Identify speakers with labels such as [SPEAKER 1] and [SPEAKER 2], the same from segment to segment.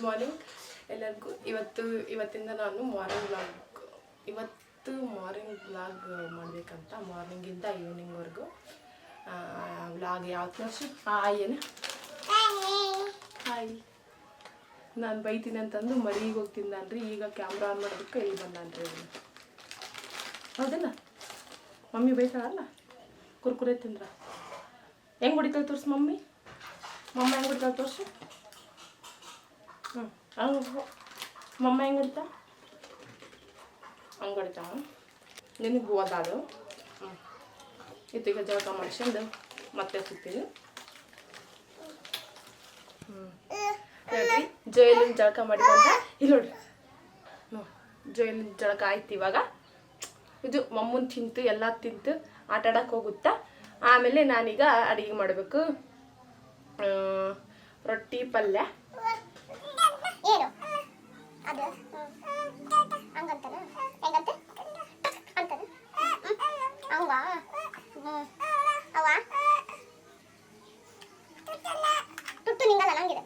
[SPEAKER 1] Good morning ಎಲ್ಲರಿಗೂ. ಇವತ್ತಿಂದ ನಾನು ಮಾರ್ನಿಂಗ್ ವ್ಲಾಗ್ ಮಾಡಬೇಕಂತ, ಮಾರ್ನಿಂಗಿಂದ ಈವ್ನಿಂಗ್ವರೆಗೂ ವ್ಲಾಗ್ ಯಾವತ್ತು ತೋರಿಸಿ ಏನು ಹಾಯ್ ನಾನು ಬೈತೀನಿ ಅಂತಂದು ಮರಿಗೆ ಹೋಗ್ತಿದ್ದಾನ್ರಿ. ಈಗ ಕ್ಯಾಮ್ರಾ ಆನ್ ಮಾಡೋದಕ್ಕೆ ಇಲ್ಲಿ ಬಂದಾನ್ರಿ. ಹೌದಲ್ಲ ಮಮ್ಮಿ ಬೈತಾಳಲ್ಲ, ಕುರ್ಕುರೆ ತಿಂದ್ರ ಹೆಂಗೆ ಹೊಡಿತಾಳೆ ತೋರಿಸಿ ಮಮ್ಮ ಹೆಂಗೆ ಹೊಡಿತಾಳೆ ತೋರಿಸು. ಮಮ್ಮ ಹೆಂಗೆ ಹೊಡಿತಾ ಹಂಗೆ ಹೊಡಿತಾ ನಿನಗೆ ಓದಾದು. ಇತ್ತೀಗ ಜಳಕ ಮಾಡ್ಕೊಂಡು ಮತ್ತೆ ಸಿಗ್ತೀನಿ. ಹೇಳ್ರಿ ಜೊಯಲಿನ ಜಳಕ ಮಾಡಿದಂತ ಇಲ್ಲಿ ನೋಡ್ರಿ. ಜೊಯಲಿನ ಜಳಕ ಆಯ್ತು. ಇವಾಗ ಇದು ಮಮ್ಮನ ತಿಂತು ಎಲ್ಲ ತಿಂತು ಆಟ ಆಡಕ್ಕೆ ಹೋಗುತ್ತಾ. ಆಮೇಲೆ ನಾನೀಗ ಅಡುಗೆ ಮಾಡಬೇಕು. ರೊಟ್ಟಿ ಪಲ್ಯ
[SPEAKER 2] ತುಟ್ಟು ನಿಂಗಲ್ಲ ನಂಗಿದೆ.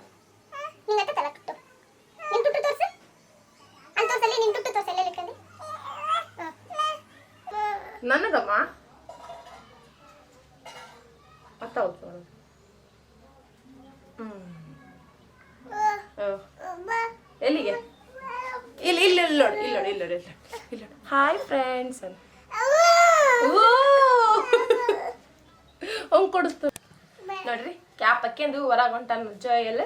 [SPEAKER 2] ನಿಂಗತ್ತೆ ತಲ ತುಟ್ಟು ನಿನ್ ತುಟ್ಟು ತೋರಿಸಿ ಅಂತ ತೋರಿಸಲಿ. ನಿನ್ ತುಟ್ಟು ತೋರಿಸಿ ಎಲ್ಲ ಲಿಕ್ಕಂಡಿ
[SPEAKER 1] ನನಗಮ್ಮ ಅತ್ತ ಹೋಗ್ತು. ಎಲ್ಲಿಗೆ? ಇಲ್ಲಿ ಇಲ್ಲಿ ಇಲ್ಲಿ ನೋಡಿ, ಇಲ್ಲಿ ನೋಡಿ, ಇಲ್ಲಿ ನೋಡಿ, ಇಲ್ಲಿ ನೋಡಿ. ಹಾಯ್ ಫ್ರೆಂಡ್ಸ್ ಅಂತ ಅವ್ನು ಕೊಡಿಸ್ತು ನೋಡ್ರಿ. ಕ್ಯಾಪ್ ಹಾಕ್ಯಂದು ಹೊರಗೆ ಹೊಂಟಾನ ಜೊಯಲ್.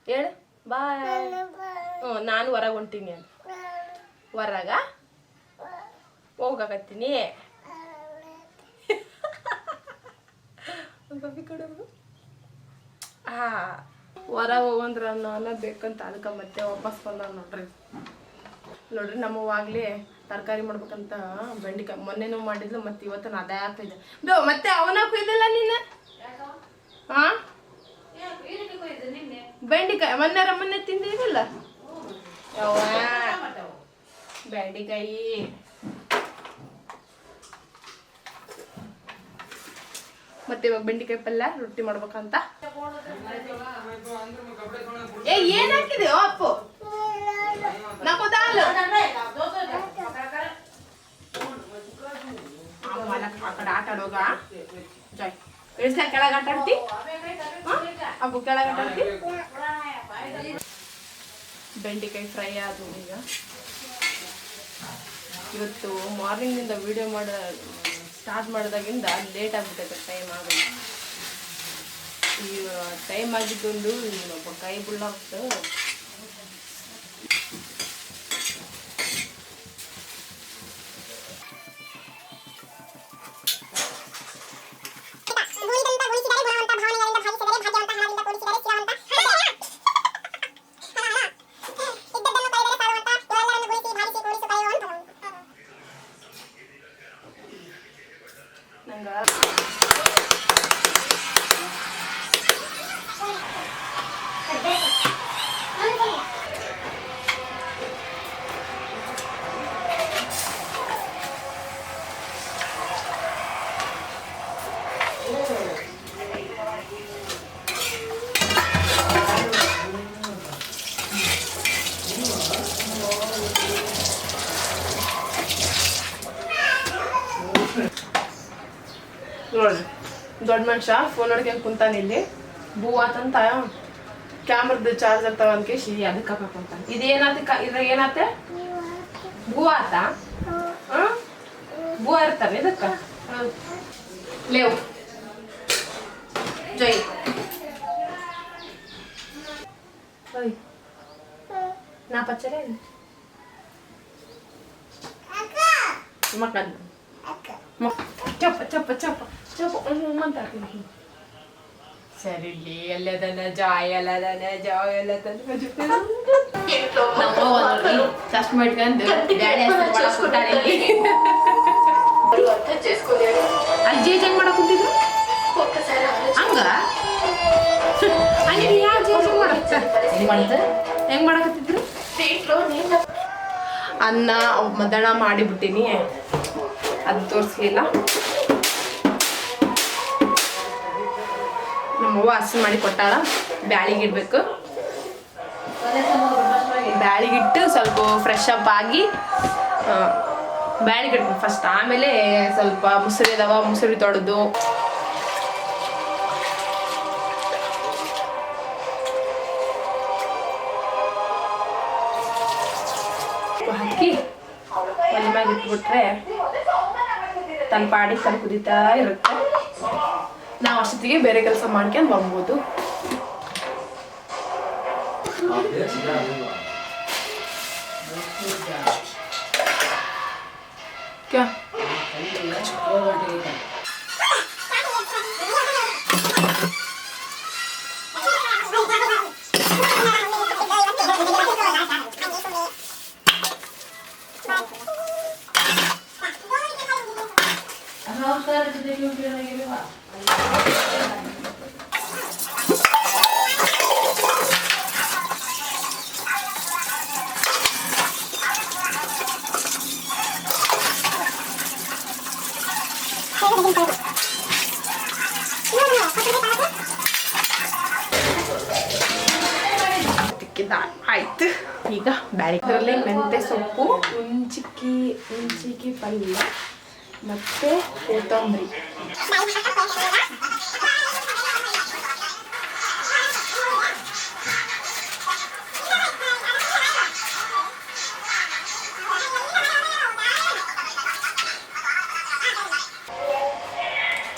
[SPEAKER 1] ಹೇಳು ಬಾಯ್. ನಾನು ಹೊರಗೆ ಹೊಂಟೀನಿ ಅಂತ. ಹೊರಗ ಹೋಗಕತ್ತೀನಿ. ಹೊರಗೆ ಹೋಗಂದ್ರೆ ನಾನು ಬೇಕಂತ ಅದಕ್ಕೆ ಮತ್ತೆ ವಾಪಸ್ ಬಂದ ನೋಡ್ರಿ. ನಮ್ಮವಾಗಲೇ ತರಕಾರಿ ಮಾಡ್ಬೇಕಂತ ಬೆಂಡಿಕಾಯಿ ಮೊನ್ನೆನೂ ಮಾಡಿದ್ಲು, ಮತ್ತೆ ಇವತ್ತು ಅದೇ ಆಗ್ತಿದ್ದೆ. ಮತ್ತೆ ಅವನ ಕುಯ್ದಿಲ್ಲ ನೀನು? ಹಾಂ ಬೆಂಡಿಕಾಯಿ ಮೊನ್ನೆ ತಿಂದಿರಲಿಲ್ಲ? ಬೆಂಡಿಕಾಯಿ ಮತ್ತೆ ಇವಾಗ ಬೆಂಡಿಕಾಯಿ ಪಲ್ಯ ರೊಟ್ಟಿ ಮಾಡ್ಬೇಕಂತ. ಏನ್ ಹಾಕಿದೆ ಅಪ್ಪು? ನಕೋದಾಲು ಆ ಕಡೆ ಆಟ ಆಡೋಗ ಜಾಯ್ ಇಳಿಸ ಕೆಳಗೆ ಆಟ ಆಡ್ತಿ. ಅಪ್ಪು ಕೆಳಗೆ ಆಟ ಆಡ್ತಿ. ಬೆಂಡಿಕಾಯಿ ಫ್ರೈ ಆದವು. ಈಗ ಇವತ್ತು ಮಾರ್ನಿಂಗಿಂದ ವಿಡಿಯೋ ಸ್ಟಾರ್ಟ್ ಮಾಡಿದಾಗಿಂದ ಲೇಟ್ ಆಗ್ಬಿಟ್ಟೈತೆ. ಟೈಮ್ ಆಗೋದು. ಈ ಟೈಮ್ ಆಗಿದ್ದೊಂದು ಇನ್ನೊಬ್ಬ ಕೈ ಬುಳ್ಳಾಗ್ತು. ನೋಡ್ರಿ ದೊಡ್ಡ ಮನುಷ್ಯ ಫೋನ್ ನೋಡ್ಕೊಂಡು ಕುಂತಾನೆ ಇಲ್ಲಿ. ಬೂ ಆತಂತ ಕ್ಯಾಮ್ರದ್ದು ಚಾರ್ಜರ್ ತಗೊಂಡ್ಕೇಶಿ ಅದಕ್ಕೆ ಹಾಕೊಂತಾನೆ. ಇದೇನಾತ ಇದ್ರಾಗ ಏನಾತ? ಬೂ ಆತ. ಬೂ ಇರ್ತಾವೆ ಇದಕ್ಕೆ. ಲೇವು ಜೈ ನಾ ಪಚ್ಚರೇ ಮಕ್ಕಳು ಚಪ್ಪ ಚಪ್ಪ ಚಪ್ಪ ಚಪ್ಪ ಮಾತಾಡ್ತೀನಿ. ಸರಿ ಎಲ್ಲದನ್ನ ಜಾಯ್ ಎಲ್ಲದನ್ನ ಜಾಯ್ ಎಲ್ಲದನ್ನ ಚಶ್ಮಾ ಇಟ್ಕೊಂಡು ಅಜ್ಜಿ ಹೆಂಗ್ ಮಾಡಕ್ ಕುಂತಿದ್ರು ಹಂಗ ಹೆಂಗ್ ಮಾಡಕತ್ತಿದ್ರು. ಅನ್ನ ಮದಣ ಮಾಡಿಬಿಟ್ಟಿನಿ, ಅದು ತೋರಿಸ್ಲಿಲ್ಲ. ನಮ್ಮವ್ವ ಹಸಿ ಮಾಡಿ ಕೊಟ್ಟಾಳ. ಬ್ಯಾಳಿಗೆ ಇಡಬೇಕು. ಬ್ಯಾಳಿಗಿಟ್ಟು ಸ್ವಲ್ಪ ಫ್ರೆಶ್ ಅಪ್ ಆಗಿ ಬ್ಯಾಳಿಗಿಟ್ಟು ಫಸ್ಟ್, ಆಮೇಲೆ ಸ್ವಲ್ಪ ಮುಸುರಿ ಇದಾವ, ಮುಸುರಿ ತೊಳೆದು ಹಾಕಿ ಒಲೆ ಮ್ಯಾಗ ಇಟ್ಬಿಟ್ರೆ ತನ್ನ ಪಾಡಿ ತನ್ನ ಕುದೀತಾ ಇರುತ್ತೆ. ನಾವು ಅಷ್ಟೊತ್ತಿಗೆ ಬೇರೆ ಕೆಲಸ ಮಾಡ್ಕೊಂಡು ಬರ್ಬೋದು. ಆಯ್ತು. ಈಗ ಬ್ಯಾಳಿದ್ರಲ್ಲೇ ಮೆಂತ್ಯ ಸೊಪ್ಪು, ಹುಂಚಿಕ್ಕಿ ಪಲ್ಯ ಮತ್ತು ಕೊತ್ತಂಬರಿ.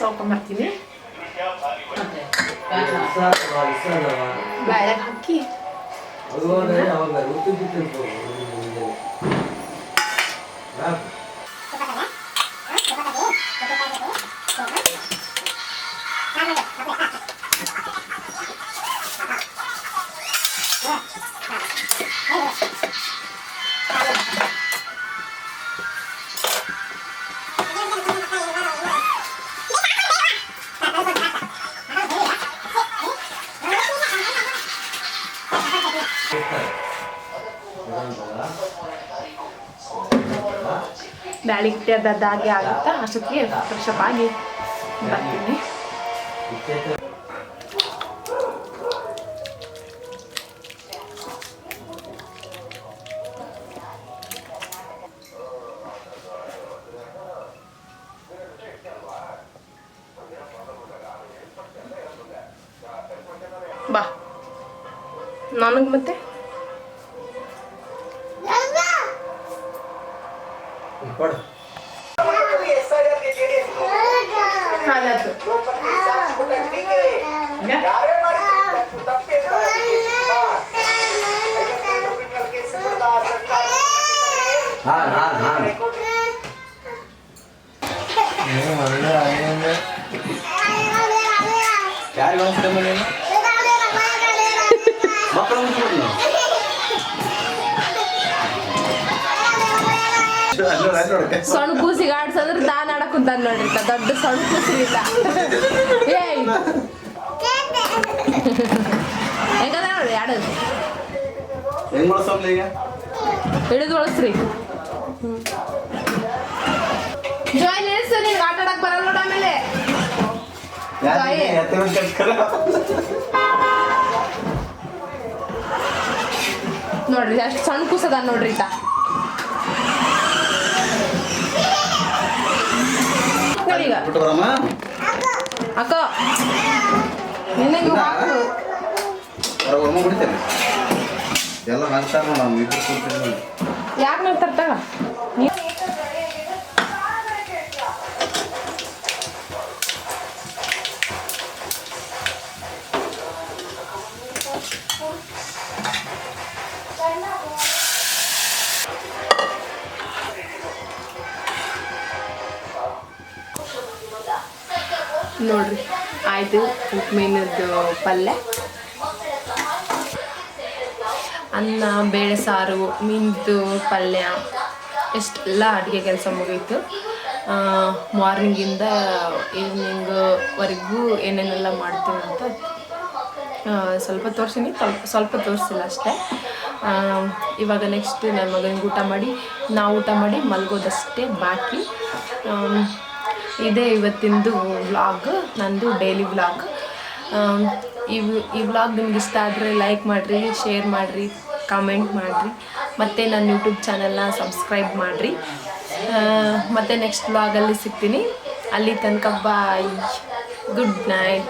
[SPEAKER 1] ತೊಗೊಂಬರ್ತೀನಿ. ಬ್ಯಾಳೆ ಹಾಕಿ ಬ್ಯಾಳಿ ಹಿಟ್ಟೆ ಅದಾಗೆ ಆಗುತ್ತಾ ಅಷ್ಟೊತ್ತಿಗೆ ಫ್ರೆಶ್ ಅಪ್ ಆಗಿ ಬರ್ತೀನಿ. ಬಾ ನನಗೆ ಮತ್ತೆ ಸಣ್ಣ ಕೂಸಿಗೆ ಆಡ್ಸಂದ್ರೆ ನಾನ್ ಆಡಕ್ ಕುಂತಾನ ನೋಡ್ರಿ, ದೊಡ್ಡ ಸಣ್ಣ ಕೂಸಿ ಇಲ್ಲ. ಹೆಂಗದ ನೋಡ್ರಿ ಆಡೋದು, ಹಿಡಿದು ಒಳಸ್ರಿ. ಜಾಯ್ ನಿಲ್ಸು, ನಿನ್ಗೆ ಆಟ ಆಡಕ್ ಬರಲ್ಲ ನೋಡ. ಆಮೇಲೆ ನೋಡ್ರಿ ಅಷ್ಟು ಸಣ್ಣ ಕೂಸದ ನೋಡ್ರಿ ಇತ್ತ. ಈಗ ಅಕ್ಕ ಯಾಕೆ ನೋಡ್ತಾರ ನೋಡ್ರಿ. ಆಯಿತು ಮೀನದ್ದು ಪಲ್ಯ, ಅನ್ನ, ಬೇಳೆ ಸಾರು, ಮೀನದ್ದು ಪಲ್ಯ, ಎಷ್ಟೆಲ್ಲ ಅಡುಗೆ ಕೆಲಸ ಮುಗೀತು. ಮಾರ್ನಿಂಗಿಂದ ಈವ್ನಿಂಗ್ವರೆಗೂ ಏನೇನೆಲ್ಲ ಮಾಡ್ತೀವಿ ಅಂತ ಸ್ವಲ್ಪ ತೋರಿಸಿನಿ, ಸ್ವಲ್ಪ ತೋರಿಸಿಲ್ಲ ಅಷ್ಟೇ. ಇವಾಗ ನೆಕ್ಸ್ಟ್ ನನ್ನ ಮಗನಿಗೆ ಊಟ ಮಾಡಿ ನಾವು ಊಟ ಮಾಡಿ ಮಲಗೋದಷ್ಟೇ ಬಾಕಿ. ಇದೇ ಇವತ್ತಿಂದು ವ್ಲಾಗ್, ನಂದು ಡೈಲಿ ವ್ಲಾಗ್. ಈ ವ್ಲಾಗ್ ನಿಮ್ಗೆ ಇಷ್ಟ ಆದರೆ ಲೈಕ್ ಮಾಡಿರಿ, ಶೇರ್ ಮಾಡಿರಿ, ಕಾಮೆಂಟ್ ಮಾಡಿರಿ, ಮತ್ತು ನನ್ನ ಯೂಟ್ಯೂಬ್ ಚಾನಲ್ನ ಸಬ್ಸ್ಕ್ರೈಬ್ ಮಾಡಿರಿ. ಮತ್ತು ನೆಕ್ಸ್ಟ್ ವ್ಲಾಗಲ್ಲಿ ಸಿಗ್ತೀನಿ. ಅಲ್ಲಿ ತನಕ ಬಾಯ್, ಗುಡ್ ನೈಟ್.